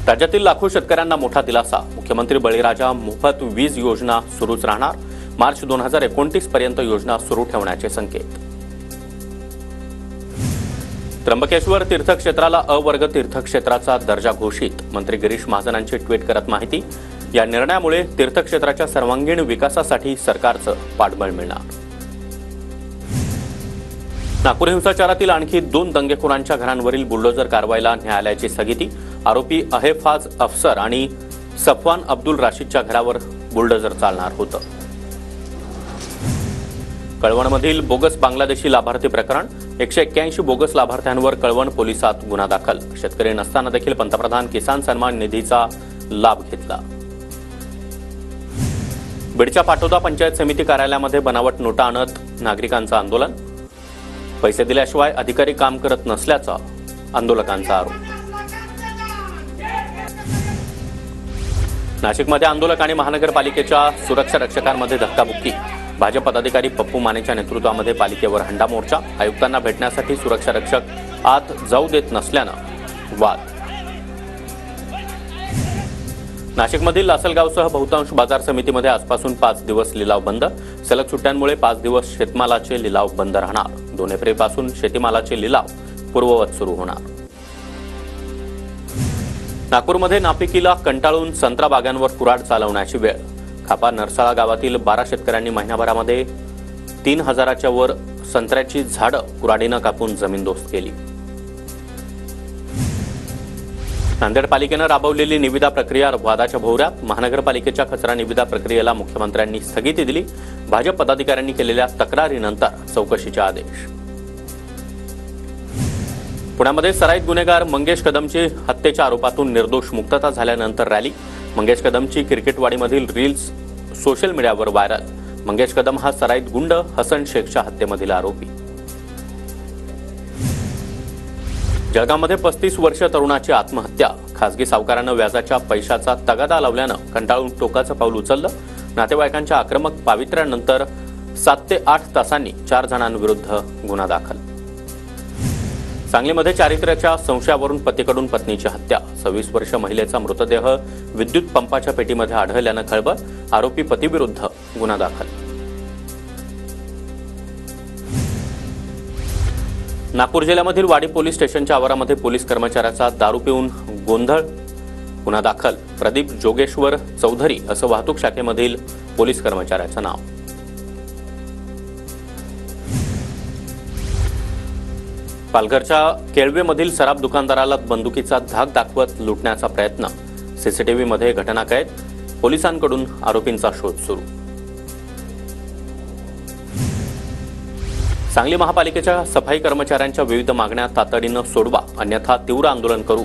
राज्यातील लाखो शेतकऱ्यांना मोठा दिलासा। मुख्यमंत्री बळीराजा मोफत वीज योजना सुरूच राहणार। मार्च 2029 पर्यंत योजना सुरू ठेवण्याचे संकेत। त्र्यंबकेश्वर तीर्थक्षेत्राला अ वर्ग तीर्थक्षेत्राचा दर्जा घोषित। मंत्री गिरीश महाजनांची ट्विट करत माहिती। या निर्णयामुळे तीर्थक्षेत्राच्या सर्वांगीण विकासासाठी सरकारचं पाठबळ मिळणार। नागपूर हिंसाचारातील आणखी 2 दंगेखोरांच्या घरांवरील बुलडोजर कारवाईला न्यायालयाची स्थगिती। आरोपी अहेफाज अफसर आणि सफवान अब्दुल राशीदच्या घरावर बुलडोजर चालणार होतं। कळवणमधील बोगस बांगलादेशी लाभार्थी प्रकरण। 181 बोगस लाभार्थ्यांवर कळवण पोलिसात गुन्हा दाखल। शेतकरी नसताना देखील पंतप्रधान किसान सन्मान निधीचा लाभ घेतला। बीडच्या पाटोदा पंचायत समिती कार्यालयामध्ये बनावट नोटा आणत नागरिकांचं आंदोलन। पैसे दिल्याशिवाय अधिकारी काम करत नसल्याचा आंदोलकांचा आरोप। नाशिकमध्ये आंदोलक आणि महानगरपालिकेच्या सुरक्षा रक्षकांमध्ये धक्काबुक्की। भाजप पदाधिकारी पप्पू मानेच्या नेतृत्वामध्ये पालिकेवर हंडा मोर्चा। आयुक्तांना भेटण्यासाठी सुरक्षा रक्षक आत जाऊ देत नसल्यानं वाद। नाशिकमधील लासलगावसह बहुतांश बाजार समितीमध्ये आजपासून 5 दिवस लिलाव बंद। सलग सुट्ट्यांमुळे 5 दिवस शेतमालाचे लिलाव बंद राहणार। 2 एप्रिलपासून शेतीमालाचे लिलाव पूर्ववत सुरू होणार। नागपूरमध्ये नापिकीला कंटाळून संत्रा बागांवर कुऱ्हाड चालवण्याची वेळ। खापा नरसाळा गावातील 12 शेतकऱ्यांनी महिन्याभरामध्ये 3000च्या वर संत्र्याची झाडं कुऱ्हाडीनं कापून जमीनदोस्त केली। नांदेड पालिकेनं राबवलेली निविदा प्रक्रिया वादाच्या भोवऱ्यात। महानगरपालिकेच्या कचरा निविदा प्रक्रियेला मुख्यमंत्र्यांनी स्थगिती दिली। भाजप पदाधिकाऱ्यांनी केलेल्या तक्रारीनंतर चौकशीचे आदेश। पुण्यामध्ये सराईत गुन्हेगार मंगेश कदमची हत्येच्या आरोपातून निर्दोष मुक्तता झाल्यानंतर रॅली। मंगेश कदमची क्रिकेटवाडीमधील रील्स सोशल मीडियावर व्हायरल। मंगेश कदम हा सराईत गुंड हसन शेखच्या हत्येमधील आरोपी। जळगावमध्ये 35 वर्षीय तरुणाची आत्महत्या। खासगी सावकारानं व्याजाच्या पैशाचा तगादा लावल्यानं कंटाळून टोकाचं पाऊल उचललं। नातेवाईकांच्या आक्रमक पावित्र्यानंतर 7 ते 8 तासांनी 4 जणांविरुद्ध गुन्हा दाखल। सांगलीमध्ये चारित्र्याच्या संशयावरून पतीकडून पत्नीची हत्या। 26 वर्षीय महिलेचा मृतदेह विद्युत पंपाच्या पेटीमध्ये आढळल्यानं खळबळ। आरोपी पतीविरुद्ध गुन्हा दाखल। नागपूर जिल्ह्यामधील वाडी पोलीस स्टेशनच्या आवारामध्ये पोलीस कर्मचाऱ्याचा दारू पिऊन गोंधळ। गुन्हा दाखल। प्रदीप जोगेश्वर चौधरी असं वाहतूक शाखेमधील पोलीस कर्मचाऱ्याचं नाव। पालघरच्या केळवेमधील सराफ दुकानदाराला बंदुकीचा धाक दाखवत लुटण्याचा प्रयत्न। सीसीटीव्हीमध्ये घटना कैद। पोलिसांकडून आरोपींचा शोध सुरू। सांगली महापालिकेच्या सफाई कर्मचाऱ्यांच्या विविध मागण्या तातडीनं सोडवा, अन्यथा तीव्र आंदोलन करू।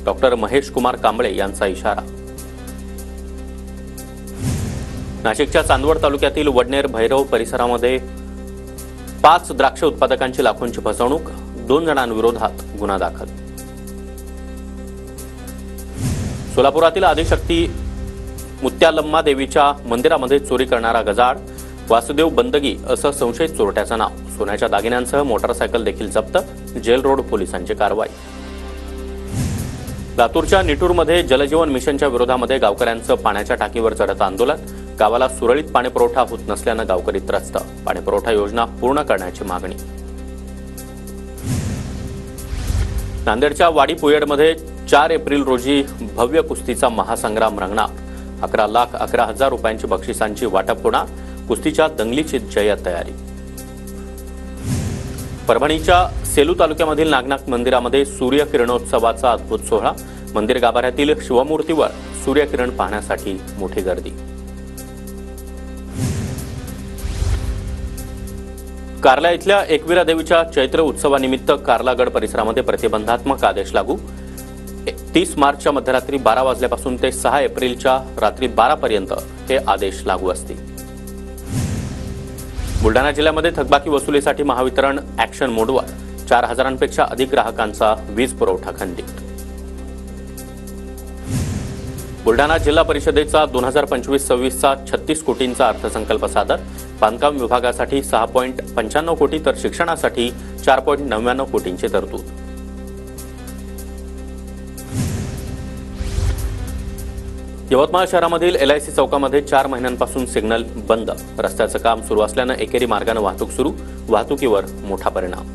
डॉक्टर महेश कुमार कांबळे यांचा इशारा। नाशिकच्या चांदवड तालुक्यातील वडनेर भैरव परिसरामध्ये 5 द्राक्ष उत्पादकांची लाखोंची फसवणूक। 2 जणांविरोधात गुन्हा दाखल। सोलापुरातील आदिशक्ती मुत्यालम्मा देवीच्या मंदिरामध्ये चोरी करणारा गजाआड। वासुदेव बंदगी असं संशयित चोरट्याचं नाव। सोन्याच्या दागिन्यांसह मोटारसायकल देखील जप्त। जेल रोड पोलिसांची कारवाई। लातूरच्या निटूरमध्ये जलजीवन मिशनच्या विरोधामध्ये गावकऱ्यांचं पाण्याच्या टाकीवर चढत आंदोलन। गावाला सुरळीत पाणीपुरवठा होत नसल्यानं गावकरी त्रस्त। पाणीपुरवठा योजना पूर्ण करण्याची मागणी। नांदेडच्या वाडी पुयडमध्ये 4 एप्रिल रोजी भव्य कुस्तीचा महासंग्राम रंगणार। 11,11,000 रुपयांची बक्षिसांची वाटप होणार। कुस्तीच्या दंगलीची जय्यत तयारी। परभणीच्या सेलू तालुक्यामधील नागनाथ मंदिरामध्ये सूर्यकिरणोत्सवाचा अद्भुत सोहळा। मंदिर गाभाऱ्यातील शिवमूर्तीवर सूर्यकिरण पाहण्यासाठी मोठी गर्दी। कार्ला इथल्या एकविरा देवीच्या चैत्र उत्सवानिमित्त कार्लागड परिसरामध्ये प्रतिबंधात्मक आदेश लागू। 30 मार्चच्या मध्यरात्री 12 वाजल्यापासून ते 6 एप्रिलच्या रात्री 12 पर्यंत हे आदेश लागू असतील। बुलढाणा जिल्ह्यामध्ये थकबाकी वसुलीसाठी महावितरण ॲक्शन मोडवर। 4000पेक्षा अधिक ग्राहकांचा वीज पुरवठा खंडित। बुलढाणा जिल्हा परिषदेचा 2025-26चा 36 कोटींचा अर्थसंकल्प सादर। बांधकाम विभागासाठी 6.95 कोटी तर शिक्षणासाठी 4.99 कोटींची तरतूद। यवतमाळ शहरामधील LIC चौकामध्ये 4 महिन्यांपासून सिग्नल बंद. रस्त्याचं काम सुरू असल्यानं एकेरी मार्गाने वाहतूक सुरू, वाहतुकीवर मोठा परिणाम.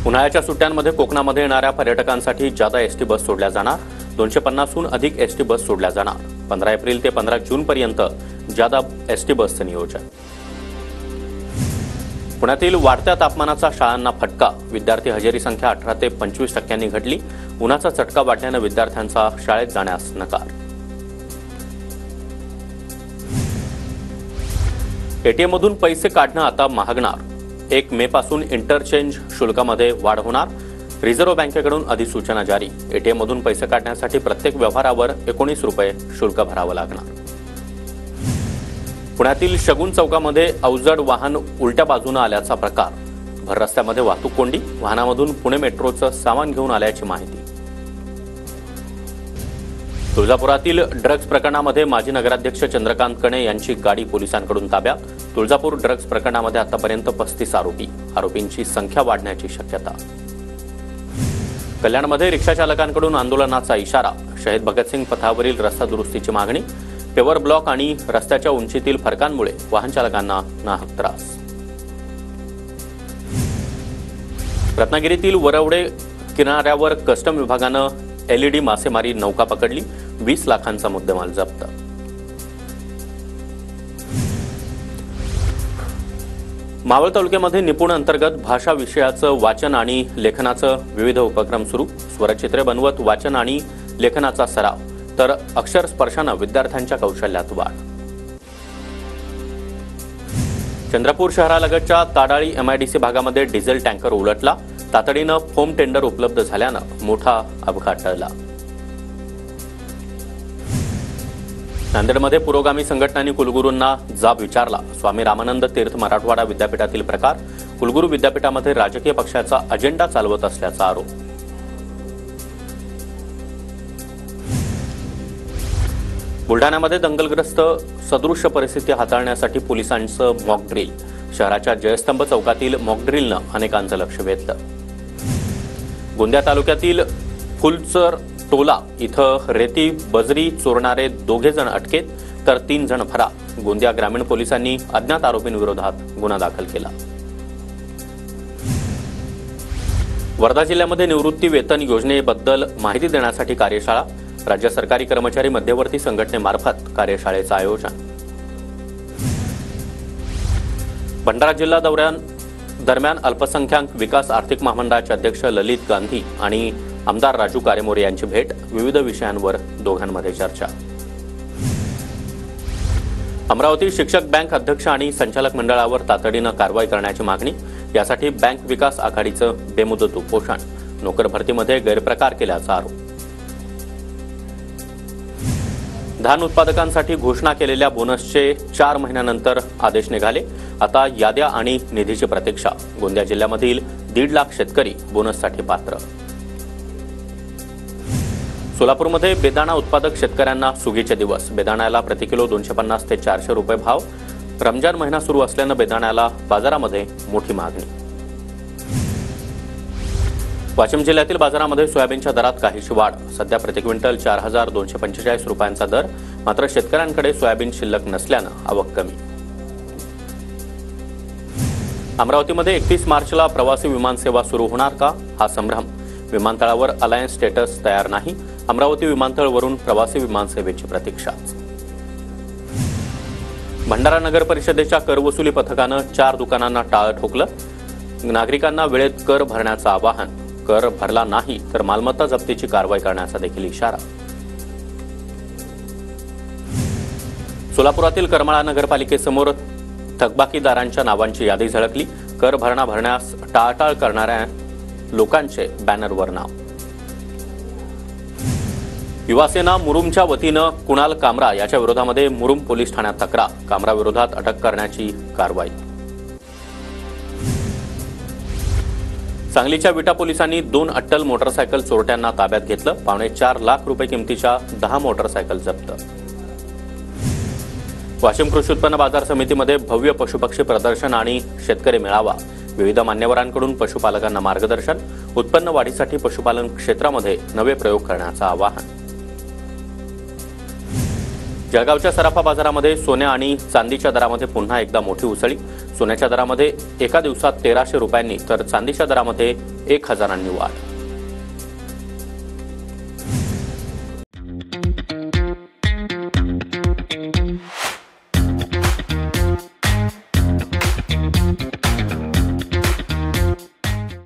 उन्हाळ्याच्या सुट्ट्यांमध्ये कोकणामध्ये येणाऱ्या पर्यटकांसाठी जादा एसटी बस सोडल्या जाणार. 250हून अधिक एसटी बस सोडल्या जाणार. 15 एप्रिल ते 15 जून पर्यंत जादा एसटी बसचं नियोजन. पुण्यातील वाढत्या तापमानाचा शाळांना फटका. विद्यार्थी हजेरी संख्या 18 ते 25% घटली. उन्हाचा चटका वाढल्यानं विद्यार्थ्यांचा शाळेत जाण्यास नकार. ATM मधून पैसे काढणं आता महागणार. 1 मे पासून इंटरचेंज शुल्कामध्ये वाढ होणार. रिझर्व्ह बँकेकडून अधिसूचना जारी. ATM मधून पैसे काढण्यासाठी प्रत्येक व्यवहारावर 19 रुपये शुल्क भरावं लागणार. पुण्यातील शगुन चौकामध्ये अवजड वाहन उलट्या बाजूने आल्याचा प्रकार. भर रस्त्यामध्ये वाहतूक कोंडी. वाहनामधून पुणे मेट्रोचं सामान घेऊन आल्याची माहिती. तुळजापुरातील ड्रग्ज प्रकरणामध्ये माजी नगराध्यक्ष चंद्रकांत कणे यांची गाडी पोलिसांकडून ताब्यात. तुळजापूर ड्रग्ज प्रकरणामध्ये आतापर्यंत 35 आरोपी. आरोपींची संख्या वाढण्याची शक्यता. कल्याणमध्ये रिक्षा चालकांकडून आंदोलनाचा इशारा. शहीद भगतसिंग पथावरील रस्ता दुरुस्तीची मागणी. पेवर ब्लॉक आणि रस्त्याच्या उंचीतील फरकांमुळे वाहन चालकांना नाहक त्रास. रत्नागिरीतील वरवडे किनाऱ्यावर कस्टम विभागानं LED मासेमारी नौका पकडली. 20 लाखांचा मुद्देमाल जप्त. मावळ तालुक्यामध्ये निपुण अंतर्गत भाषा विषयाचं वाचन आणि लेखनाचं विविध उपक्रम सुरू. स्वरचित्रे बनवत वाचन आणि लेखनाचा सराव, तर अक्षर स्पर्शानं विद्यार्थ्यांच्या कौशल्यात वाढ. चंद्रपूर शहरालगतच्या ताडाळी MIDC भागामध्ये डिझेल टँकर उलटला. तातडीनं फोम टेंडर उपलब्ध झाल्यानं मोठा अपघात टळला. नांदेडमध्ये पुरोगामी संघटनांनी कुलगुरूंना जाब विचारला. स्वामी रामानंद तीर्थ मराठवाडा विद्यापीठातील प्रकार. कुलगुरू विद्यापीठामध्ये राजकीय पक्षाचा अजेंडा चालवत असल्याचा आरोप. बुलढाण्यामध्ये दंगलग्रस्त सदृश्य परिस्थिती हाताळण्यासाठी पोलिसांचं मॉक ड्रिल. शहराच्या जयस्तंभ चौकातील मॉक ड्रिलनं अनेकांचं लक्ष वेधलं. गोंदिया तालुक्यातील फुलचर टोला इथं रेती बजरी चोरणारे 2 जण अटकेत, तर 3 जण फरार. गोंदिया ग्रामीण पोलिसांनी अज्ञात आरोपींविरोधात गुन्हा दाखल केला. वर्धा जिल्ह्यामध्ये निवृत्ती वेतन योजनेबद्दल माहिती देण्यासाठी कार्यशाळा. राज्य सरकारी कर्मचारी मध्यवर्ती संघटनेमार्फत कार्यशाळेचं आयोजन. भंडारा जिल्हा दरम्यान अल्पसंख्याक विकास आर्थिक महामंडळाचे अध्यक्ष ललित गांधी आणि आमदार राजू कारेमोरे यांची भेट. विविध विषयांवर दोघांमध्ये चर्चा. अमरावती शिक्षक बँक अध्यक्ष आणि संचालक मंडळावर तातडीनं कारवाई करण्याची मागणी. यासाठी बँक विकास आघाडीचं बेमुदत उपोषण. नोकर भरतीमध्ये गैरप्रकार केल्याचा आरोप. धान उत्पादकांसाठी घोषणा केलेल्या बोनसचे 4 महिन्यानंतर आदेश निघाले. आता याद्या आणि निधीची प्रतीक्षा. गोंदिया जिल्ह्यामधील 1.5 लाख शेतकरी बोनससाठी पात्र. सोलापूरमध्ये बेदाणा उत्पादक शेतकऱ्यांना सुगीचे दिवस. बेदाण्याला प्रतिकिलो 250 ते 400 रुपये भाव. रमजान महिना सुरू असल्यानं बेदाण्याला बाजारामध्ये मोठी मागणी. वाशिम जिल्ह्यातील बाजारामध्ये सोयाबीनच्या दरात काहीशी वाढ. सध्या प्रति क्विंटल 4,245 रुपयांचा दर. मात्र शेतकऱ्यांकडे सोयाबीन शिल्लक नसल्यानं आवक कमी. अमरावतीमध्ये 31 मार्चला प्रवासी विमानसेवा सुरू होणार का, हा संभ्रम. विमानतळावर अलायन्स स्टेटस तयार नाही. अमरावती विमानतळवरून प्रवासी विमानसेवेची प्रतीक्षा. भंडारा नगर परिषदेच्या करवसुली पथकानं 4 दुकानांना टाळं ठोकलं. नागरिकांना वेळेत कर भरण्याचं आवाहन. कर भरला नाही तर मालमत्ता जप्तीची कारवाई करण्याचा देखील इशारा. सोलापुरातील करमाळा नगरपालिकेसमोर थकबाकीदारांच्या नावांची यादी झळकली. कर भरण्यास टाळाटाळ करणाऱ्या लोकांचे बॅनरवर नाव. युवासेना मुरुमच्या वतीनं कुणाल कामरा याच्या विरोधामध्ये मुरुम पोलीस ठाण्यात तक्रार. कामरा विरोधात अटक करण्याची कारवाई. सांगलीच्या विटा पोलिसांनी 2 अट्टल मोटरसायकल चोरट्यांना ताब्यात घेतलं. 4.25 लाख रुपये किमतीच्या 10 मोटरसायकल जप्त. वाशिम कृषी उत्पन्न बाजार समितीमध्ये भव्य पशुपक्षी प्रदर्शन आणि शेतकरी मेळावा. विविध मान्यवरांकडून पशुपालकांना मार्गदर्शन. उत्पन्न वाढीसाठी पशुपालन क्षेत्रामध्ये नवे प्रयोग करण्याचं आवाहन. जळगावच्या सराफा बाजारामध्ये सोन्या आणि चांदीच्या दरामध्ये पुन्हा एकदा मोठी उसळी. सोन्याच्या दरामध्ये एका दिवसात 1300 रुपयांनी तर चांदीच्या दरामध्ये 1000 वाढ.